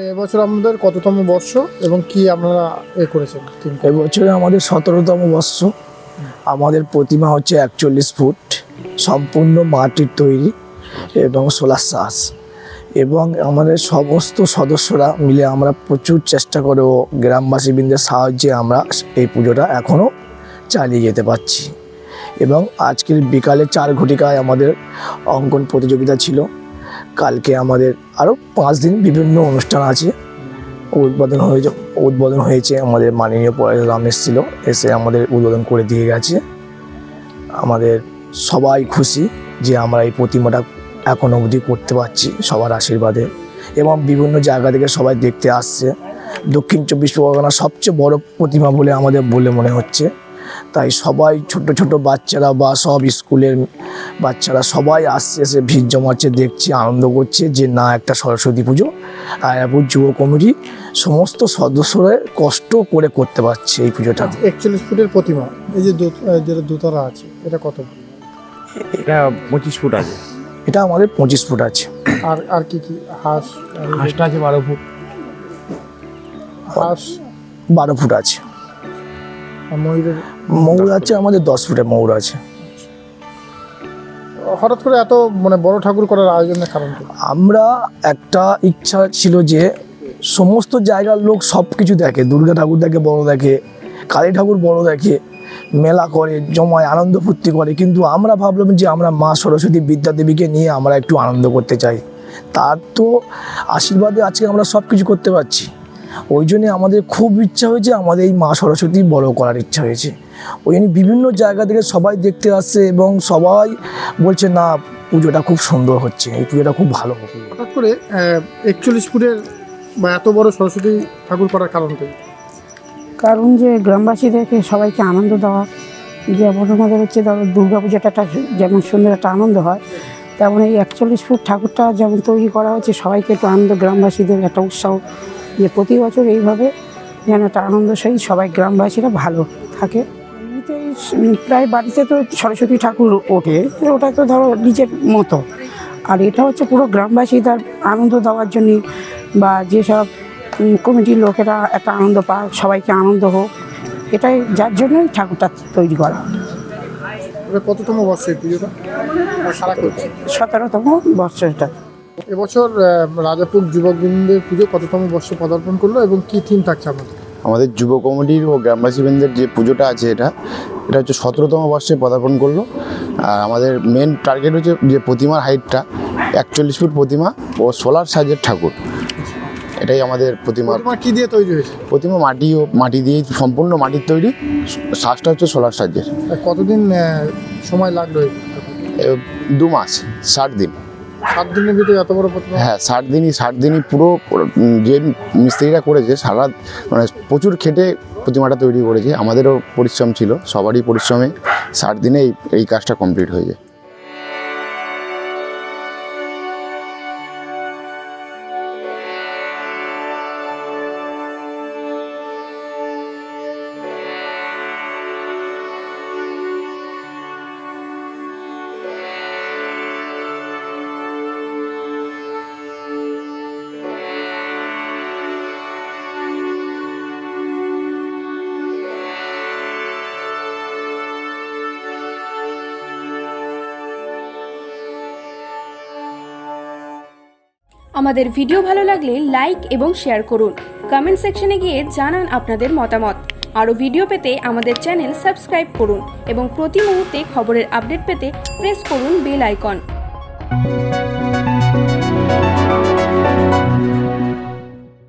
এবছর আমাদের কততম বর্ষ এবং কি আপনারা করেছেন? এবছরে আমাদের 17তম বর্ষ। আমাদের প্রতিমা হচ্ছে 41 ফুট, সম্পূর্ণ মাটির তৈরি এবং সোলার সাজ। এবং আমাদের সমস্ত সদস্যরা মিলে আমরা প্রচুর চেষ্টা করেও গ্রামবাসীবৃন্দের সাহায্যে আমরা এই পুজোটা এখনও চালিয়ে যেতে পারছি। এবং আজকের বিকালে 4 ঘটিকায় আমাদের অঙ্কন প্রতিযোগিতা ছিল। কালকে আমাদের আরও 5 দিন বিভিন্ন অনুষ্ঠান আছে। উদ্বোধন হয়েছে, আমাদের মাননীয় পরেশরাম এসেছিল, এসে আমাদের উদ্বোধন করে দিয়ে গেছে। আমাদের সবাই খুশি যে আমরা এই প্রতিমাটা এখনও অবধি করতে পারছি সবার আশীর্বাদে, এবং বিভিন্ন জায়গা থেকে সবাই দেখতে আসছে। দক্ষিণ 24 পরগনার সবচেয়ে বড় প্রতিমা বলে আমাদের মনে হচ্ছে। তাই সবাই ছোট ছোট বাচ্চারা বা সব স্কুলের বাচ্চারা সবাই আসছে, এসে ভিড় জমাচ্ছে, দেখছে, আনন্দ করছে যে না একটা সরস্বতী পুজো আয়ারপুর যুব কমিটি সমস্ত সদস্যরা কষ্ট করে করতে পারছে এই পুজোটা। 41 ফুটের প্রতিমা, এই যে যেটা দোতলা আছে, এটা কত? এটা 25 ফুট আছে। এটা আমাদের 25 ফুট আছে। আর কি কি? হাঁসটা আছে 12 ফুট। হাঁস 12 ফুট আছে। ময়ূর আছে আমাদের 10 ফুটের ময়ূর আছে। হঠাৎ করে এত বড় ঠাকুর করার আয়োজনের কারণ কি? আমরা একটা ইচ্ছা ছিল যে সমস্ত জায়গার লোক সব কিছু দেখে, দুর্গা ঠাকুর দেখে, বড় দেখে, কালী ঠাকুর বড় দেখে, মেলা করে, জমায়, আনন্দ ফুর্তি করে, কিন্তু আমরা ভাবলাম যে আমরা মা সরস্বতী বিদ্যা দেবীকে নিয়ে আমরা একটু আনন্দ করতে চাই। তার তো আশীর্বাদে আজকে আমরা সব কিছু করতে পারছি। ওই জন্যে আমাদের খুব ইচ্ছা হয়েছে, আমাদের এই মা সরস্বতী বড় করার ইচ্ছা হয়েছে। ওই জন্য বিভিন্ন জায়গা থেকে সবাই দেখতে আসছে এবং সবাই বলছে না পুজোটা খুব সুন্দর হচ্ছে, এই পুজোটা খুব ভালো হবে। হঠাৎ করে 41 ফুটের বা এত বড় সরস্বতী ঠাকুর করার কারণ কি? কারণ যে গ্রামবাসীদেরকে সবাইকে আনন্দ দেওয়া, যেমন আমাদের হচ্ছে ধরো দুর্গা পুজোটা যেমন সুন্দর একটা আনন্দ হয়, তেমন এই 41 ফুট ঠাকুরটা যেমন তৈরি করা হচ্ছে সবাইকে একটু আনন্দ, গ্রামবাসীদের একটা উৎসাহ যে প্রতি বছর এইভাবে যেন একটা আনন্দ সহিত সবাই গ্রামবাসীরা ভালো থাকে। এমনিতেই প্রায় বাড়িতে তো সরস্বতী ঠাকুর ওঠে, ওটা তো ধরো নিজের মতো, আর এটা হচ্ছে পুরো গ্রামবাসী তার আনন্দ দেওয়ার জন্যে, বা যেসব কমিটির লোকেরা একটা আনন্দ পায়, সবাইকে আনন্দ হোক, এটাই যার জন্যই ঠাকুরটা তৈরি করা। কততম বর্ষ এই পুজোটা সারা করছে? 17তম বর্ষ এটা। এবছর রাজাপুর যুবকবৃন্দের পুজো কততম বর্ষে পদার্পণ করলো এবং কি থিম থাকছে আমাদের যুব কমিটির ও গ্রামবাসীবৃন্দের যে পুজোটা আছে এটা হচ্ছে 17তম বর্ষে পদার্পণ করলো। আর আমাদের মেন টার্গেট হচ্ছে যে প্রতিমার হাইটটা 41 ফুট প্রতিমা ও সোলার সাইজের ঠাকুর। এটাই আমাদের প্রতিমা। কি দিয়ে তৈরি হয়েছে? প্রতিমা মাটি দিয়ে, সম্পূর্ণ মাটির তৈরি, সাজটা হচ্ছে সোলার সাইজের। কতদিন সময় লাগলো? 2 মাস, 60 দিন। 7 দিনের ভিতরে এত বড় প্রতিমা? হ্যাঁ, 60 দিনই পুরো যে মিস্ত্রিরা করেছে সারা প্রচুর খেটে প্রতিমাটা তৈরি করেছে। আমাদেরও পরিশ্রম ছিল, সবারই পরিশ্রমে 60 দিনে এই কাজটা কমপ্লিট হয়ে যায়। আমাদের ভিডিও ভালো লাগলে লাইক এবং শেয়ার করুন। কমেন্ট সেকশনে গিয়ে জানান আপনাদের মতামত। আরও ভিডিও পেতে আমাদের চ্যানেল সাবস্ক্রাইব করুন এবং প্রতি মুহূর্তে খবরের আপডেট পেতে প্রেস করুন বেল আইকন।